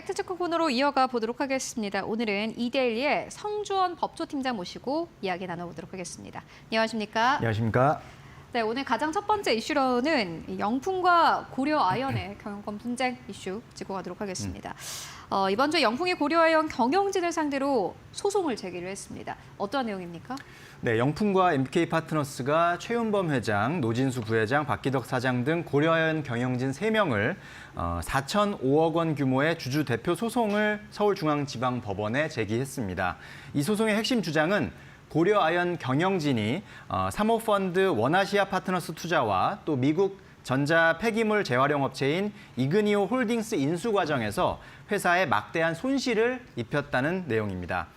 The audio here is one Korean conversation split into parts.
팩트체크 코너로 이어가 보도록 하겠습니다. 오늘은 이데일리의 성주원 법조팀장 모시고 이야기 나눠보도록 하겠습니다. 안녕하십니까? 안녕하십니까? 네, 오늘 가장 첫 번째 이슈로는 영풍과 고려아연의 경영권 분쟁 이슈 짚고 가도록 하겠습니다. 이번 주 영풍이 고려아연 경영진을 상대로 소송을 제기를 했습니다. 어떠한 내용입니까? 네, 영풍과 MBK파트너스가 최윤범 회장, 노진수 부회장, 박기덕 사장 등 고려아연 경영진 3명을 4,005억 원 규모의 주주 대표 소송을 서울중앙지방법원에 제기했습니다. 이 소송의 핵심 주장은 고려아연 경영진이 사모펀드 원아시아 파트너스 투자와 또 미국 전자 폐기물 재활용 업체인 이그니오 홀딩스 인수 과정에서 회사에 막대한 손실을 입혔다는 내용입니다.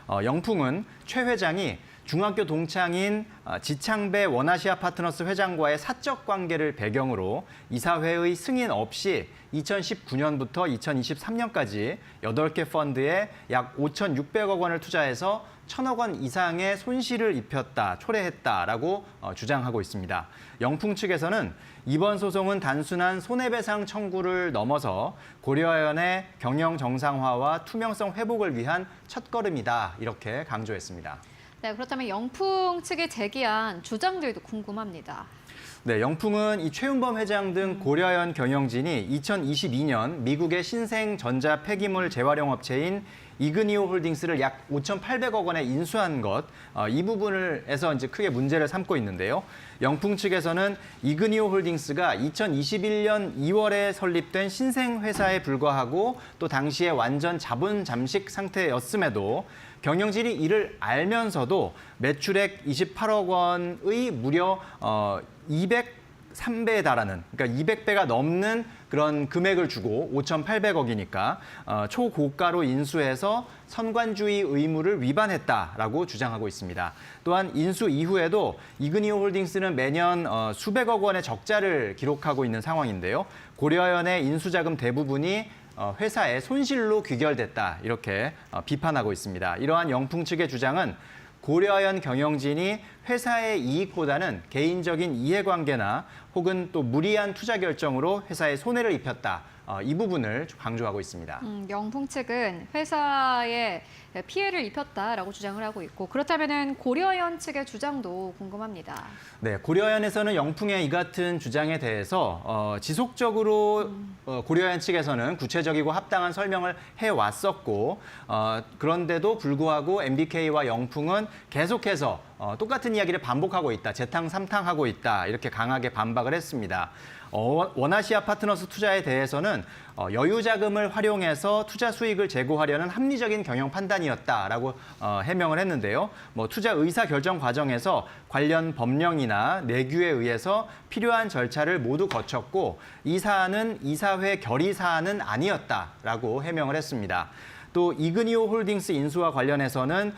영풍은 최 회장이 중학교 동창인 지창배 원아시아 파트너스 회장과의 사적 관계를 배경으로 이사회의 승인 없이 2019년부터 2023년까지 8개 펀드에 약 5,600억 원을 투자해서 1,000억 원 이상의 손실을 입혔다, 초래했다라고 주장하고 있습니다. 영풍 측에서는 이번 소송은 단순한 손해배상 청구를 넘어서 고려아연의 경영 정상화와 투명성 회복을 위한 첫걸음이다, 이렇게 강조했습니다. 네, 그렇다면 영풍 측이 제기한 주장들도 궁금합니다. 네, 영풍은 이 최윤범 회장 등 고려아연 경영진이 2022년 미국의 신생 전자 폐기물 재활용 업체인 이그니오 홀딩스를 약 5,800억 원에 인수한 것, 이 부분에서 이제 크게 문제를 삼고 있는데요. 영풍 측에서는 이그니오 홀딩스가 2021년 2월에 설립된 신생 회사에 불과하고 또 당시에 완전 자본 잠식 상태였음에도 경영진이 이를 알면서도 매출액 28억 원의 무려 203배에 달하는, 그러니까 200배가 넘는 그런 금액을 주고 5,800억이니까 초고가로 인수해서 선관주의 의무를 위반했다라고 주장하고 있습니다. 또한 인수 이후에도 이그니오 홀딩스는 매년 수백억 원의 적자를 기록하고 있는 상황인데요. 고려아연의 인수자금 대부분이 회사의 손실로 귀결됐다, 이렇게 비판하고 있습니다. 이러한 영풍 측의 주장은 고려아연 경영진이 회사의 이익보다는 개인적인 이해관계나 혹은 또 무리한 투자 결정으로 회사에 손해를 입혔다, 이 부분을 강조하고 있습니다. 영풍 측은 회사에 피해를 입혔다라고 주장을 하고 있고, 그렇다면 고려아연 측의 주장도 궁금합니다. 네, 고려아연에서는 영풍의 이 같은 주장에 대해서 지속적으로 고려아연 측에서는 구체적이고 합당한 설명을 해왔었고, 그런데도 불구하고 MBK와 영풍은 계속해서 똑같은 이야기를 반복하고 있다, 재탕3탕하고 있다, 이렇게 강하게 반박을 했습니다. 원아시아 파트너스 투자에 대해서는 여유 자금을 활용해서 투자 수익을 제고하려는 합리적인 경영 판단이었다라고 해명을 했는데요. 투자 의사 결정 과정에서 관련 법령이나 내규에 의해서 필요한 절차를 모두 거쳤고 이 사안은 이사회 결의 사안은 아니었다라고 해명을 했습니다. 또 이그니오 홀딩스 인수와 관련해서는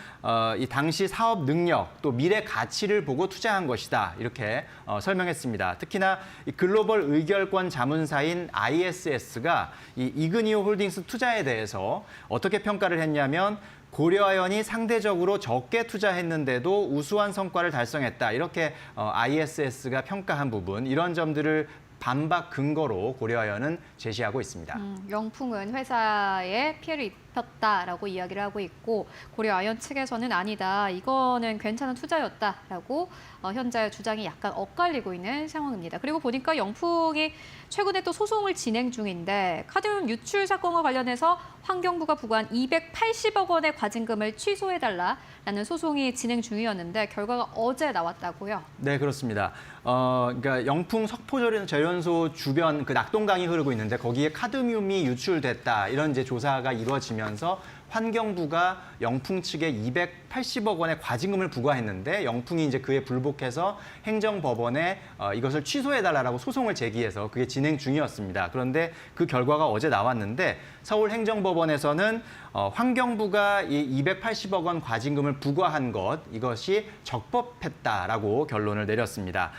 이 당시 사업 능력 또 미래 가치를 보고 투자한 것이다, 이렇게 설명했습니다. 특히나 이 글로벌 의결권 자문사인 ISS가 이 이그니오 홀딩스 투자에 대해서 어떻게 평가를 했냐면 고려아연이 상대적으로 적게 투자했는데도 우수한 성과를 달성했다, 이렇게 ISS가 평가한 부분, 이런 점들을 반박 근거로 고려아연은 제시하고 있습니다. 영풍은 회사에 피해를 입혔다라고 이야기를 하고 있고, 고려아연 측에서는 아니다, 이거는 괜찮은 투자였다라고 현재 주장이 약간 엇갈리고 있는 상황입니다. 그리고 보니까 영풍이 최근에 또 소송을 진행 중인데, 카드뮴 유출 사건과 관련해서 환경부가 부과한 280억 원의 과징금을 취소해달라라는 소송이 진행 중이었는데 결과가 어제 나왔다고요? 네, 그렇습니다. 그러니까 영풍 석포재련소 주변 그 낙동강이 흐르고 있는데 거기에 카드뮴이 유출됐다, 이런 이제 조사가 이루어지면서 환경부가 영풍 측에 280억 원의 과징금을 부과했는데 영풍이 이제 그에 불복해서 행정법원에 이것을 취소해달라고 소송을 제기해서 그게 진행 중이었습니다. 그런데 그 결과가 어제 나왔는데 서울행정법원에서는 환경부가 이 280억 원 과징금을 부과한 것, 이것이 적법했다라고 결론을 내렸습니다.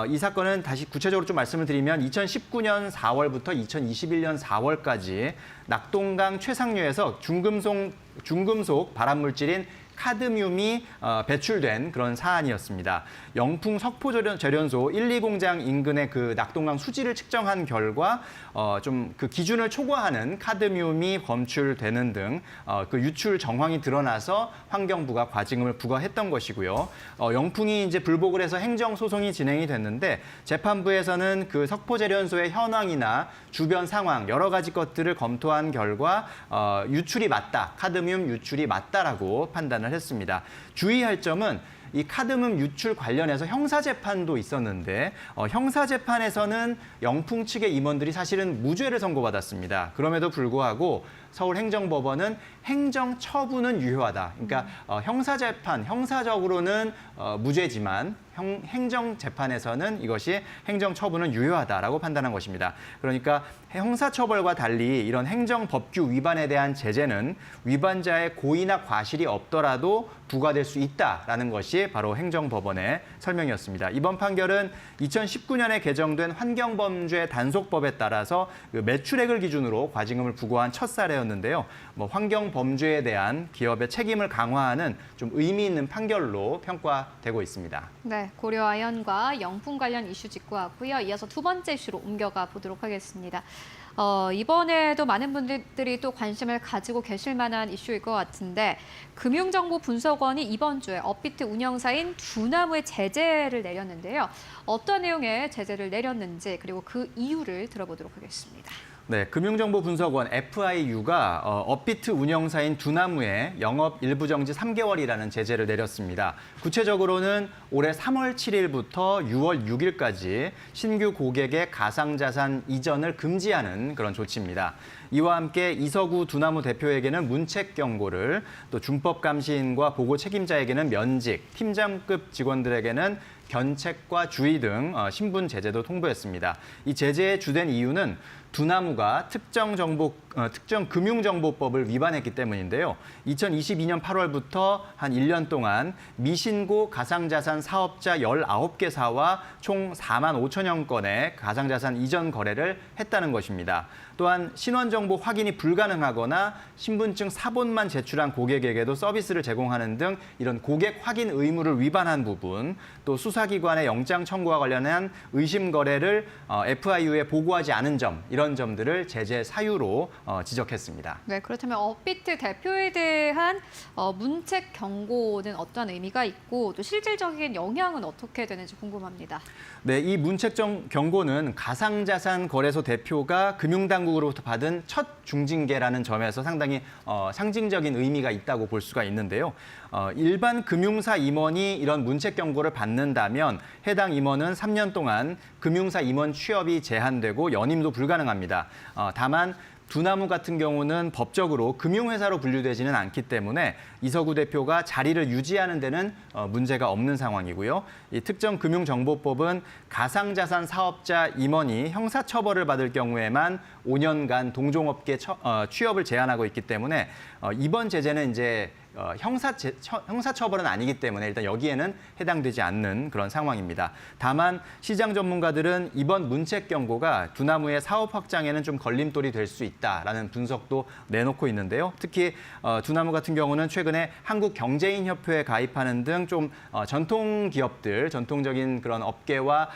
이 사건은 다시 구체적으로 좀 말씀을 드리면 2019년 4월부터 2021년 4월까지 낙동강 최상류에서 중금속 발암물질인 카드뮴이 배출된 그런 사안이었습니다. 영풍 석포재련소 1, 2공장 인근의 그 낙동강 수지를 측정한 결과 좀 그 기준을 초과하는 카드뮴이 검출되는 등 그 유출 정황이 드러나서 환경부가 과징금을 부과했던 것이고요. 영풍이 이제 불복을 해서 행정 소송이 진행이 됐는데 재판부에서는 그 석포재련소의 현황이나 주변 상황 여러 가지 것들을 검토한 결과 유출이 맞다, 카드뮴 유출이 맞다라고 판단을 했습니다. 주의할 점은 이 카드뮴 유출 관련해서 형사재판도 있었는데 형사재판에서는 영풍 측의 임원들이 사실은 무죄를 선고받았습니다. 그럼에도 불구하고 서울행정법원은 행정처분은 유효하다. 그러니까 형사재판, 형사적으로는 무죄지만 행정재판에서는 이것이 행정처분은 유효하다라고 판단한 것입니다. 그러니까 형사처벌과 달리 이런 행정법규 위반에 대한 제재는 위반자의 고의나 과실이 없더라도 부과될 수 있다라는 것이 바로 행정법원의 설명이었습니다. 이번 판결은 2019년에 개정된 환경범죄 단속법에 따라서 그 매출액을 기준으로 과징금을 부과한 첫 사례였는데요. 환경범죄에 대한 기업의 책임을 강화하는 좀 의미 있는 판결로 평가되고 있습니다. 네, 고려아연과 영풍 관련 이슈 짚고 왔고요. 이어서 두 번째 이슈로 옮겨가 보도록 하겠습니다. 이번에도 많은 분들이 또 관심을 가지고 계실 만한 이슈일 것 같은데 금융정보분석원이 이번 주에 업비트 운영사인 두나무에 제재를 내렸는데요. 어떤 내용의 제재를 내렸는지 그리고 그 이유를 들어보도록 하겠습니다. 네, 금융정보분석원 FIU가 업비트 운영사인 두나무에 영업 일부 정지 3개월이라는 제재를 내렸습니다. 구체적으로는 올해 3월 7일부터 6월 6일까지 신규 고객의 가상자산 이전을 금지하는 그런 조치입니다. 이와 함께 이서구 두나무 대표에게는 문책 경고를, 또 준법감시인과 보고 책임자에게는 면직, 팀장급 직원들에게는 견책과 주의 등 신분 제재도 통보했습니다. 이 제재의 주된 이유는 두나무가 특정 금융정보법을 위반했기 때문인데요. 2022년 8월부터 한 1년 동안 미신고 가상자산 사업자 19개사와 총 4만 5천여 건의 가상자산 이전 거래를 했다는 것입니다. 또한 신원정보 확인이 불가능하거나 신분증 사본만 제출한 고객에게도 서비스를 제공하는 등 이런 고객 확인 의무를 위반한 부분, 또 수사기관의 영장 청구와 관련한 의심 거래를 FIU에 보고하지 않은 점, 이런 점들을 제재 사유로 지적했습니다. 네, 그렇다면 업비트 대표에 대한 문책 경고는 어떤 의미가 있고 또 실질적인 영향은 어떻게 되는지 궁금합니다. 네, 이 문책 경고는 가상자산 거래소 대표가 금융당국으로부터 받은 첫 중징계라는 점에서 상당히 상징적인 의미가 있다고 볼 수가 있는데요. 일반 금융사 임원이 이런 문책 경고를 받는다면 해당 임원은 3년 동안 금융사 임원 취업이 제한되고 연임도 불가능합니다. 다만 두나무 같은 경우는 법적으로 금융회사로 분류되지는 않기 때문에 이서구 대표가 자리를 유지하는 데는 문제가 없는 상황이고요. 이 특정금융정보법은 가상자산 사업자 임원이 형사처벌을 받을 경우에만 5년간 동종업계 취업을 제한하고 있기 때문에 이번 제재는 이제 형사처벌은 아니기 때문에 일단 여기에는 해당되지 않는 그런 상황입니다. 다만 시장 전문가들은 이번 문책 경고가 두나무의 사업 확장에는 좀 걸림돌이 될 수 있다라는 분석도 내놓고 있는데요. 특히 두나무 같은 경우는 최근에 한국경제인협회에 가입하는 등 좀 전통 기업들, 전통적인 그런 업계와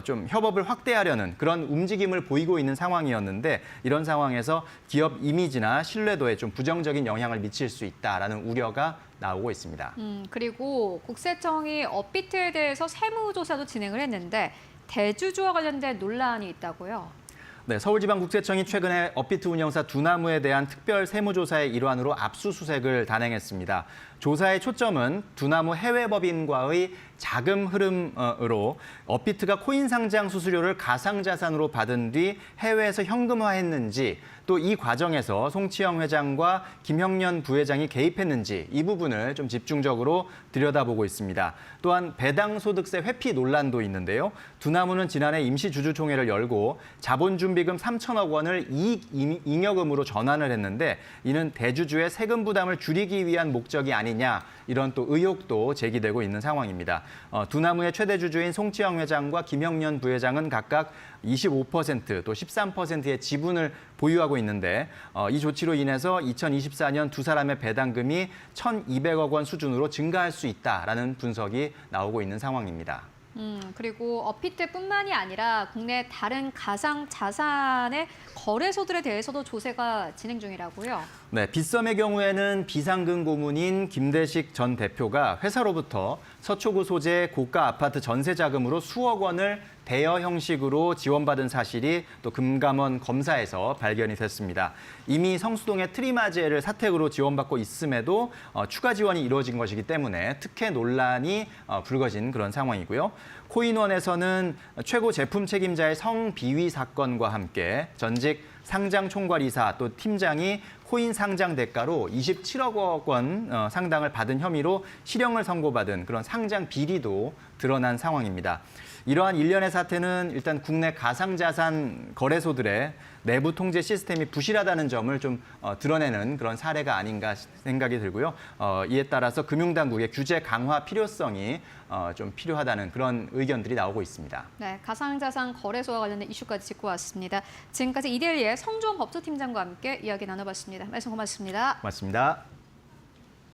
좀 협업을 확대하려는 그런 움직임을 보이고 있는 상황이었는데 이런 상황에서 기업 이미지나 신뢰도에 좀 부정적인 영향을 미칠 수 있다라는 우려가 나오고 있습니다. 그리고 국세청이 업비트에 대해서 세무조사도 진행을 했는데 대주주와 관련된 논란이 있다고요? 네, 서울지방국세청이 최근에 업비트 운영사 두나무에 대한 특별 세무조사의 일환으로 압수수색을 단행했습니다. 조사의 초점은 두나무 해외법인과의 자금 흐름으로 업비트가 코인 상장 수수료를 가상자산으로 받은 뒤 해외에서 현금화했는지, 또 이 과정에서 송치영 회장과 김형년 부회장이 개입했는지 이 부분을 좀 집중적으로 들여다보고 있습니다. 또한 배당소득세 회피 논란도 있는데요. 두나무는 지난해 임시주주총회를 열고 자본준비금 3천억 원을 잉여금으로 전환을 했는데 이는 대주주의 세금 부담을 줄이기 위한 목적이 아니냐, 이런 또 의혹도 제기되고 있는 상황입니다. 두나무의 최대 주주인 송치영 회장과 김형년 부회장은 각각 25%, 또 13%의 지분을 보유하고 있는데 이 조치로 인해서 2024년 두 사람의 배당금이 1,200억 원 수준으로 증가할 수 있다라는 분석이 나오고 있는 상황입니다. 그리고 어피트뿐만이 아니라 국내 다른 가상 자산의 거래소들에 대해서도 조사가 진행 중이라고요. 네, 빗썸의 경우에는 비상금 고문인 김대식 전 대표가 회사로부터 서초구 소재 고가 아파트 전세 자금으로 수억 원을 대여 형식으로 지원받은 사실이 또 금감원 검사에서 발견이 됐습니다. 이미 성수동의 트리마지엘을 사택으로 지원받고 있음에도 추가 지원이 이루어진 것이기 때문에 특혜 논란이 불거진 그런 상황이고요. 코인원에서는 최고 제품 책임자의 성비위 사건과 함께 전직 상장 총괄이사 또 팀장이 코인 상장 대가로 27억 원 상당을 받은 혐의로 실형을 선고받은 그런 상장 비리도 드러난 상황입니다. 이러한 일련의 사태는 일단 국내 가상자산 거래소들의 내부 통제 시스템이 부실하다는 점을 좀 드러내는 그런 사례가 아닌가 생각이 들고요. 이에 따라서 금융당국의 규제 강화 필요성이 좀 필요하다는 그런 의견들이 나오고 있습니다. 네, 가상자산 거래소와 관련된 이슈까지 짚고 왔습니다. 지금까지 이데일리의 성종 법조팀장과 함께 이야기 나눠봤습니다. 말씀 고맙습니다. 고맙습니다.